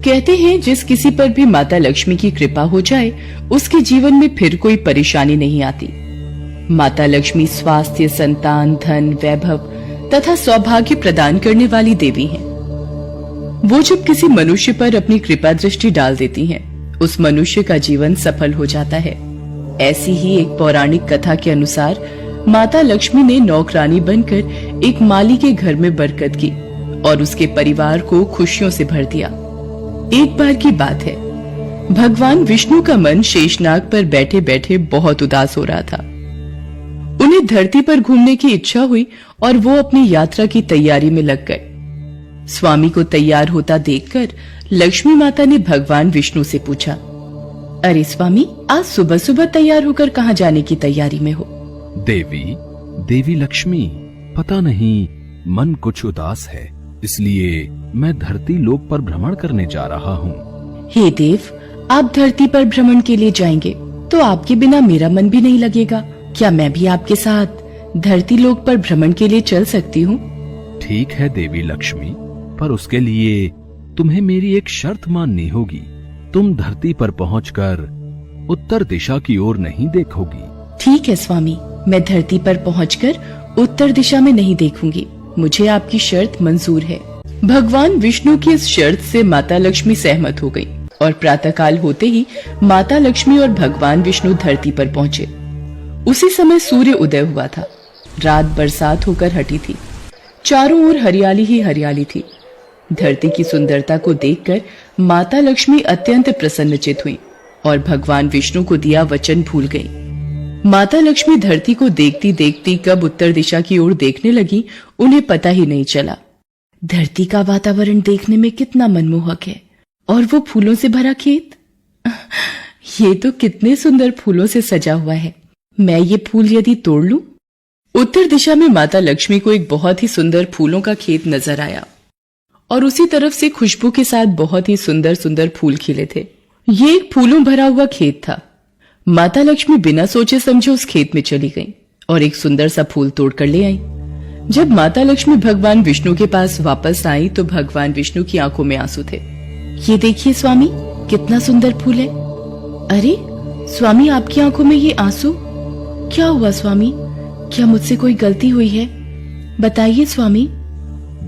कहते हैं जिस किसी पर भी माता लक्ष्मी की कृपा हो जाए उसके जीवन में फिर कोई परेशानी नहीं आती। माता लक्ष्मी स्वास्थ्य, संतान, धन, वैभव तथा सौभाग्य प्रदान करने वाली देवी हैं। वो जब किसी मनुष्य पर अपनी कृपा दृष्टि डाल देती हैं, उस मनुष्य का जीवन सफल हो जाता है। ऐसी ही एक पौराणिक कथा के अनुसार माता लक्ष्मी ने नौकरानी बनकर एक माली के घर में बरकत की और उसके परिवार को खुशियों से भर दिया। एक बार की बात है, भगवान विष्णु का मन शेषनाग पर बैठे बैठे बहुत उदास हो रहा था। उन्हें धरती पर घूमने की इच्छा हुई और वो अपनी यात्रा की तैयारी में लग गए। स्वामी को तैयार होता देखकर लक्ष्मी माता ने भगवान विष्णु से पूछा, अरे स्वामी, आज सुबह सुबह तैयार होकर कहाँ जाने की तैयारी में हो? देवी लक्ष्मी, पता नहीं मन कुछ उदास है, इसलिए मैं धरती लोक पर भ्रमण करने जा रहा हूँ। हे देव, आप धरती पर भ्रमण के लिए जाएंगे तो आपके बिना मेरा मन भी नहीं लगेगा। क्या मैं भी आपके साथ धरती लोक पर भ्रमण के लिए चल सकती हूँ? ठीक है देवी लक्ष्मी, पर उसके लिए तुम्हें मेरी एक शर्त माननी होगी। तुम धरती पर पहुंचकर उत्तर दिशा की ओर नहीं देखोगी। ठीक है स्वामी, मैं धरती पर पहुंचकर उत्तर दिशा में नहीं देखूंगी। मुझे आपकी शर्त मंजूर है। भगवान विष्णु की इस शर्त से माता लक्ष्मी सहमत हो गई और प्रातःकाल होते ही माता लक्ष्मी और भगवान विष्णु धरती पर पहुंचे। उसी समय सूर्य उदय हुआ था। रात बरसात होकर हटी थी। चारों ओर हरियाली ही हरियाली थी। धरती की सुंदरता को देखकर माता लक्ष्मी अत्यंत प्रसन्नचित हुई और भगवान विष्णु को दिया वचन भूल गई। माता लक्ष्मी धरती को देखती देखती कब उत्तर दिशा की ओर देखने लगी, उन्हें पता ही नहीं चला। धरती का वातावरण देखने में कितना मनमोहक है और वो फूलों से भरा खेत। ये तो कितने सुंदर फूलों से सजा हुआ है। मैं ये फूल यदि तोड़ लूं? उत्तर दिशा में माता लक्ष्मी को एक बहुत ही सुंदर फूलों का खेत नजर आया और उसी तरफ से खुशबू के साथ बहुत ही सुंदर सुंदर फूल खिले थे। ये एक फूलों भरा हुआ खेत था। माता लक्ष्मी बिना सोचे समझे उस खेत में चली गई और एक सुंदर सा फूल तोड़कर ले आई। जब माता लक्ष्मी भगवान विष्णु के पास वापस आई तो भगवान विष्णु की आंखों में आंसू थे। ये देखिए स्वामी, कितना सुंदर फूल है। अरे स्वामी, आपकी आंखों में ये आंसू क्या हुआ? स्वामी, क्या मुझसे कोई गलती हुई है? बताइए स्वामी।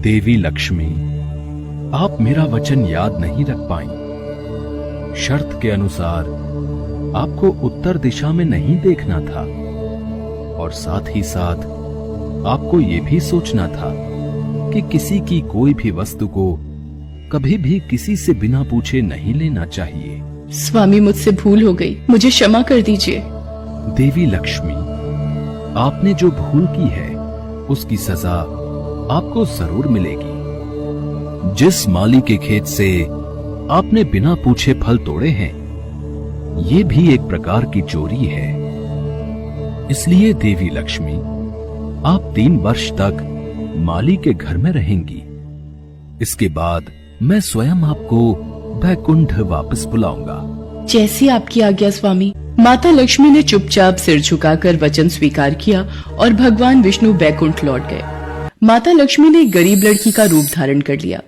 देवी लक्ष्मी, आप मेरा वचन याद नहीं रख पाई। शर्त के अनुसार आपको उत्तर दिशा में नहीं देखना था और साथ ही साथ आपको ये भी सोचना था कि किसी की कोई भी वस्तु को कभी भी किसी से बिना पूछे नहीं लेना चाहिए। स्वामी, मुझसे भूल हो गई, मुझे क्षमा कर दीजिए। देवी लक्ष्मी, आपने जो भूल की है उसकी सजा आपको जरूर मिलेगी। जिस माली के खेत से आपने बिना पूछे फल तोड़े हैं, ये भी एक प्रकार की चोरी है। इसलिए देवी लक्ष्मी, आप 3 वर्ष तक माली के घर में रहेंगी। इसके बाद मैं स्वयं आपको वैकुंठ वापस बुलाऊंगा। जैसी आपकी आज्ञा स्वामी। माता लक्ष्मी ने चुपचाप सिर झुकाकर वचन स्वीकार किया और भगवान विष्णु वैकुंठ लौट गए। माता लक्ष्मी ने एक गरीब लड़की का रूप धारण कर लिया।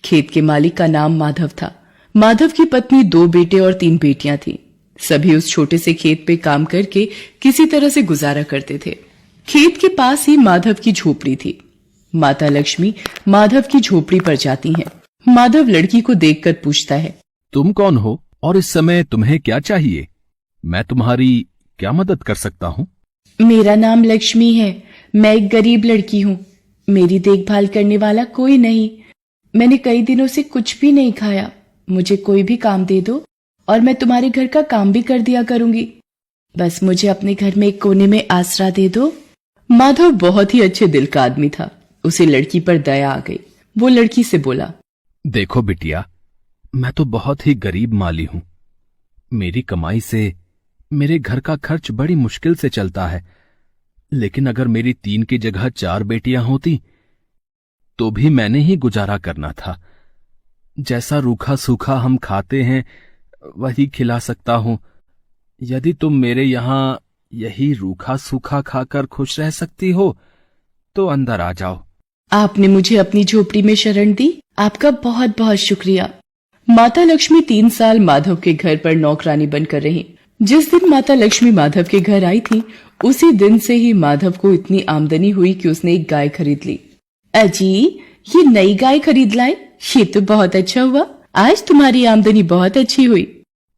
खेत के मालिक का नाम माधव था। माधव की पत्नी 2 बेटे और 3 बेटियां थीं। सभी उस छोटे से खेत पे काम करके किसी तरह से गुजारा करते थे। खेत के पास ही माधव की झोपड़ी थी। माता लक्ष्मी माधव की झोपड़ी पर जाती हैं। माधव लड़की को देखकर पूछता है, तुम कौन हो और इस समय तुम्हें क्या चाहिए? मैं तुम्हारी क्या मदद कर सकता हूँ? मेरा नाम लक्ष्मी है। मैं एक गरीब लड़की हूँ। मेरी देखभाल करने वाला कोई नहीं। मैंने कई दिनों से कुछ भी नहीं खाया। मुझे कोई भी काम दे दो और मैं तुम्हारे घर का काम भी कर दिया करूंगी। बस मुझे अपने घर में एक कोने में आसरा दे दो। माधव बहुत ही अच्छे दिल का आदमी था। उसे लड़की पर दया आ गई। वो लड़की से बोला, देखो बिटिया, मैं तो बहुत ही गरीब माली हूं। मेरी कमाई से मेरे घर का खर्च बड़ी मुश्किल से चलता है। लेकिन अगर मेरी 3 की जगह 4 बेटियां होती तो भी मैंने ही गुजारा करना था। जैसा रूखा सूखा हम खाते हैं वही खिला सकता हूं। यदि तुम मेरे यहां यही रूखा सूखा खाकर खुश रह सकती हो तो अंदर आ जाओ। आपने मुझे अपनी झोपड़ी में शरण दी। आपका बहुत बहुत शुक्रिया। माता लक्ष्मी 3 साल माधव के घर पर नौकरानी बनकर रही। जिस दिन माता लक्ष्मी माधव के घर आई थी, उसी दिन से ही माधव को इतनी आमदनी हुई कि उसने एक गाय खरीद ली। अजी, ये नई गाय खरीद लाए, ये तो बहुत अच्छा हुआ। आज तुम्हारी आमदनी बहुत अच्छी हुई।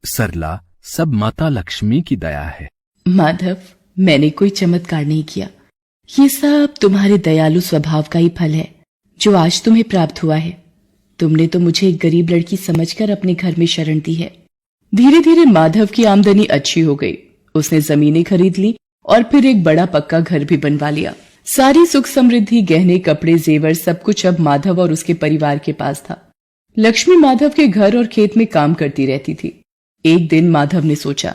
सरला, सब माता लक्ष्मी की दया है। माधव, मैंने कोई चमत्कार नहीं किया। ये सब तुम्हारे दयालु स्वभाव का ही फल है जो आज तुम्हें प्राप्त हुआ है। तुमने तो मुझे एक गरीब लड़की समझकर अपने घर में शरण दी है। धीरे धीरे माधव की आमदनी अच्छी हो गई। उसने जमीनें खरीद ली और फिर एक बड़ा पक्का घर भी बनवा लिया। सारी सुख समृद्धि, गहने, कपड़े, जेवर, सब कुछ अब माधव और उसके परिवार के पास था। लक्ष्मी माधव के घर और खेत में काम करती रहती थी। एक दिन माधव ने सोचा,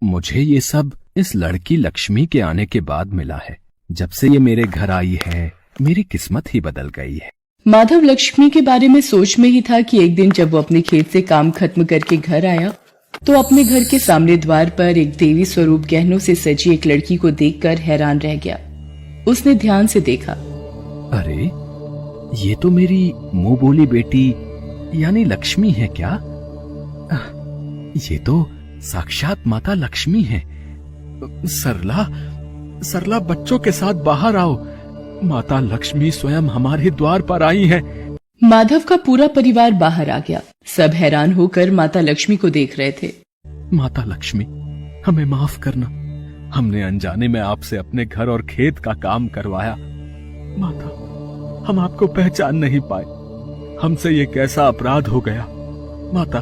मुझे ये सब इस लड़की लक्ष्मी के आने के बाद मिला है। जब से ये मेरे घर आई है, मेरी किस्मत ही बदल गई है। माधव लक्ष्मी के बारे में सोच में ही था कि एक दिन जब वो अपने खेत से काम खत्म करके घर आया तो अपने घर के सामने द्वार पर एक देवी स्वरूप गहनों से सजी एक लड़की को देखकर हैरान रह गया। उसने ध्यान से देखा। अरे, ये तो मेरी मुंह बोली बेटी यानी लक्ष्मी है क्या? ये तो साक्षात माता लक्ष्मी है। सरला, सरला, बच्चों के साथ बाहर आओ। माता लक्ष्मी स्वयं हमारे द्वार पर आई है। माधव का पूरा परिवार बाहर आ गया। सब हैरान होकर माता लक्ष्मी को देख रहे थे। माता लक्ष्मी, हमें माफ करना। हमने अनजाने में आपसे अपने घर और खेत का काम करवाया। माता, हम आपको पहचान नहीं पाए। हमसे ये कैसा अपराध हो गया। माता,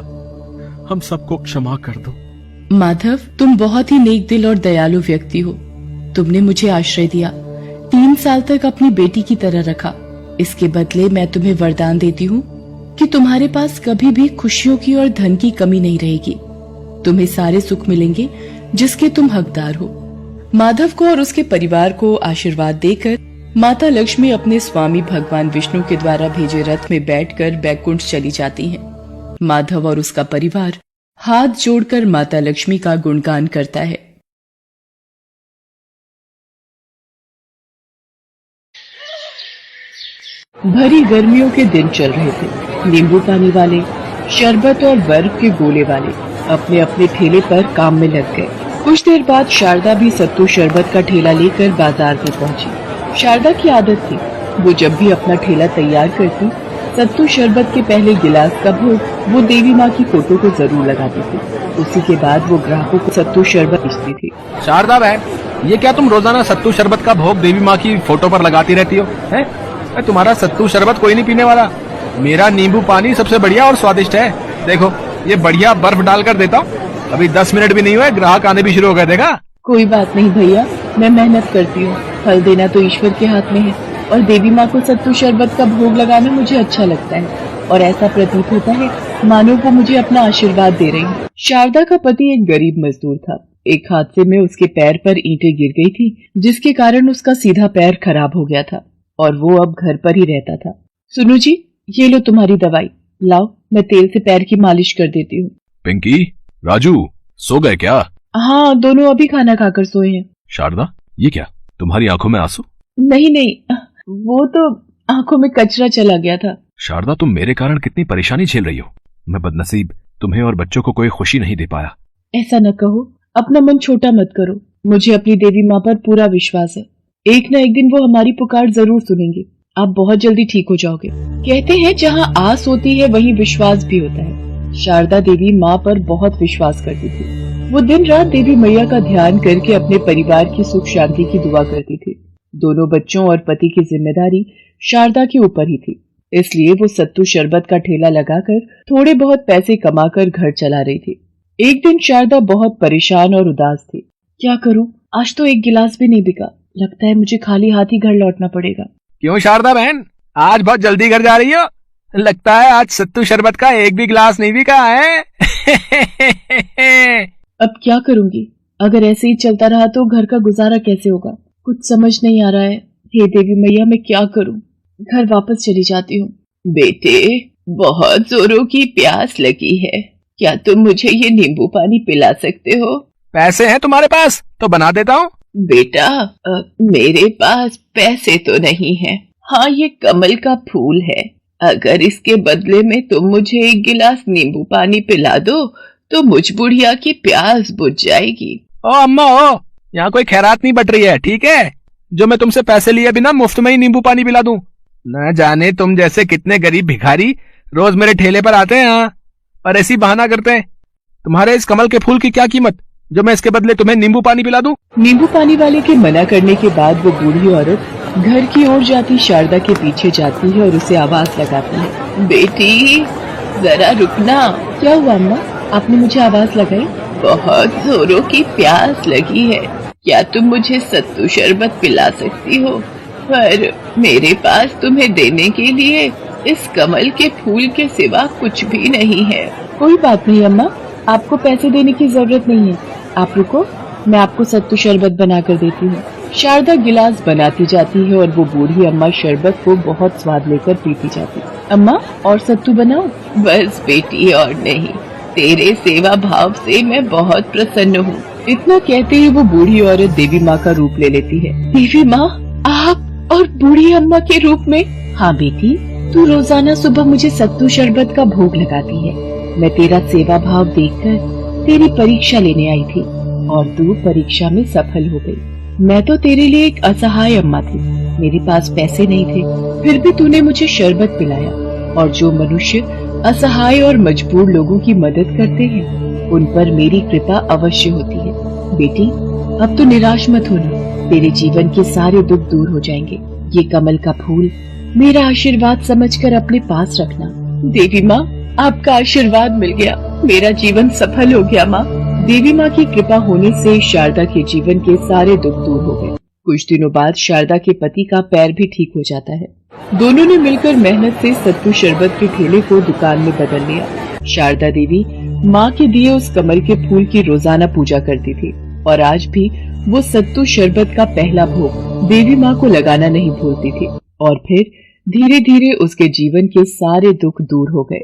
हम सबको क्षमा कर दो। माधव, तुम बहुत ही नेक दिल और दयालु व्यक्ति हो। तुमने मुझे आश्रय दिया, 3 साल तक अपनी बेटी की तरह रखा। इसके बदले मैं तुम्हें वरदान देती हूँ कि तुम्हारे पास कभी भी खुशियों की और धन की कमी नहीं रहेगी। तुम्हें सारे सुख मिलेंगे जिसके तुम हकदार हो। माधव को और उसके परिवार को आशीर्वाद देकर माता लक्ष्मी अपने स्वामी भगवान विष्णु के द्वारा भेजे रथ में बैठकर बैकुंठ चली जाती हैं। माधव और उसका परिवार हाथ जोड़कर माता लक्ष्मी का गुणगान करता है। भरी गर्मियों के दिन चल रहे थे। नींबू पानी वाले, शरबत और बर्फ के गोले वाले अपने अपने ठेले पर काम में लग गए। कुछ देर बाद शारदा भी सत्तू शरबत का ठेला लेकर बाजार में पहुंची। शारदा की आदत थी, वो जब भी अपना ठेला तैयार करती, सत्तू शरबत के पहले गिलास का भोग वो देवी माँ की फोटो को जरूर लगाती थी। उसी के बाद वो ग्राहकों को सत्तू शरबत बेचती थी। शारदा बहन, ये क्या तुम रोजाना सत्तू शरबत का भोग देवी माँ की फोटो पर लगाती रहती हो? हैं? तुम्हारा सत्तू शरबत कोई नहीं पीने वाला। मेरा नींबू पानी सबसे बढ़िया और स्वादिष्ट है। देखो, ये बढ़िया बर्फ डालकर देता हूँ। अभी 10 मिनट भी नहीं हुए, ग्राहक आने भी शुरू हो गए। देखा? कोई बात नहीं भैया, मैं मेहनत करती हूँ। फल देना तो ईश्वर के हाथ में है और देवी माँ को सत्तू शरबत का भोग लगाना मुझे अच्छा लगता है और ऐसा प्रतीत होता है मानो वो मुझे अपना आशीर्वाद दे रही है। शारदा का पति एक गरीब मजदूर था। एक हादसे में उसके पैर पर ईंटें गिर गई थी, जिसके कारण उसका सीधा पैर खराब हो गया था और वो अब घर पर ही रहता था। सुनो जी, ये लो तुम्हारी दवाई। लाओ, मैं तेल से पैर की मालिश कर देती हूँ। पिंकी, राजू, सो गए क्या? हाँ, दोनों अभी खाना खाकर सोए हैं। शारदा, ये क्या, तुम्हारी आंखों में आंसू? नहीं नहीं, वो तो आंखों में कचरा चला गया था। शारदा, तुम मेरे कारण कितनी परेशानी झेल रही हो। मैं बदनसीब तुम्हें और बच्चों को कोई खुशी नहीं दे पाया। ऐसा न कहो, अपना मन छोटा मत करो। मुझे अपनी देवी माँ पर पूरा विश्वास है। एक न एक दिन वो हमारी पुकार जरूर सुनेंगे। आप बहुत जल्दी ठीक हो जाओगे। कहते हैं जहाँ आस होती है वहीं विश्वास भी होता है। शारदा देवी माँ पर बहुत विश्वास करती थी। वो दिन रात देवी मैया का ध्यान करके अपने परिवार की सुख शांति की दुआ करती थी। दोनों बच्चों और पति की जिम्मेदारी शारदा के ऊपर ही थी, इसलिए वो सत्तू शरबत का ठेला लगाकर थोड़े बहुत पैसे कमाकर घर चला रही थी। एक दिन शारदा बहुत परेशान और उदास थी। क्या करूं, आज तो एक गिलास भी नहीं बिका। लगता है मुझे खाली हाथ ही घर लौटना पड़ेगा। क्यों शारदा बहन, आज बहुत जल्दी घर जा रही हो? लगता है आज सत्तू शरबत का एक भी गिलास नहीं बिका है। अब क्या करूंगी? अगर ऐसे ही चलता रहा तो घर का गुजारा कैसे होगा? कुछ समझ नहीं आ रहा है। हे देवी मैया, मैं क्या करूं? घर वापस चली जाती हूँ। बेटे, बहुत जोरों की प्यास लगी है, क्या तुम मुझे ये नींबू पानी पिला सकते हो? पैसे हैं तुम्हारे पास तो बना देता हूँ। बेटा, मेरे पास पैसे तो नहीं है। हाँ, ये कमल का फूल है, अगर इसके बदले में तुम मुझे एक गिलास नींबू पानी पिला दो तो मुझ बुढ़िया की प्यास बुझ जाएगी। ओ अम्मा ओ, यहाँ कोई खैरात नहीं बट रही है, ठीक है? जो मैं तुमसे पैसे लिए बिना मुफ्त में ही नींबू पानी पिला दूं। न जाने तुम जैसे कितने गरीब भिखारी रोज मेरे ठेले पर आते हैं यहाँ और ऐसी बहाना करते हैं। तुम्हारे इस कमल के फूल की क्या कीमत जो मैं इसके बदले तुम्हें नींबू पानी पिला दूं? नींबू पानी वाले के मना करने के बाद वो बूढ़ी औरत घर की ओर जाती शारदा के पीछे जाती है और उसे आवाज लगाती है, बेटी जरा रुकना। क्या हुआ अम्मा, आपने मुझे आवाज लगाई? बहुत जोरों की प्यास लगी है, क्या तुम मुझे सत्तू शरबत पिला सकती हो? पर मेरे पास तुम्हें देने के लिए इस कमल के फूल के सिवा कुछ भी नहीं है। कोई बात नहीं अम्मा, आपको पैसे देने की जरूरत नहीं है, आप रुको, मैं आपको सत्तू शरबत बना कर देती हूँ। शारदा गिलास बनाती जाती है और वो बूढ़ी अम्मा शरबत को बहुत स्वाद लेकर पीती जाती। अम्मा और सत्तू बनाओ। बस बेटी और नहीं, तेरे सेवा भाव से मैं बहुत प्रसन्न हूँ। इतना कहते ही वो बूढ़ी औरत देवी माँ का रूप ले लेती है। देवी माँ, आप और बूढ़ी अम्मा के रूप में? हाँ बेटी, तू रोजाना सुबह मुझे सत्तू शरबत का भोग लगाती है। मैं तेरा सेवा भाव देखकर तेरी परीक्षा लेने आई थी और तू परीक्षा में सफल हो गई। मैं तो तेरे लिए एक असहाय अम्मा थी, मेरे पास पैसे नहीं थे, फिर भी तूने मुझे शरबत पिलाया। और जो मनुष्य असहाय और मजबूर लोगों की मदद करते हैं उन पर मेरी कृपा अवश्य होती है। बेटी अब तो निराश मत होना, तेरे जीवन के सारे दुख दूर हो जाएंगे। ये कमल का फूल मेरा आशीर्वाद समझकर अपने पास रखना। देवी माँ, आपका आशीर्वाद मिल गया, मेरा जीवन सफल हो गया। माँ, देवी माँ की कृपा होने से शारदा के जीवन के सारे दुख दूर हो गए। कुछ दिनों बाद शारदा के पति का पैर भी ठीक हो जाता है। दोनों ने मिलकर मेहनत से सत्तू शरबत के ठेले को दुकान में बदल लिया। शारदा देवी माँ के दिए उस कमल के फूल की रोजाना पूजा करती थी और आज भी वो सत्तू शरबत का पहला भोग देवी माँ को लगाना नहीं भूलती थी। और फिर धीरे धीरे उसके जीवन के सारे दुख दूर हो गए।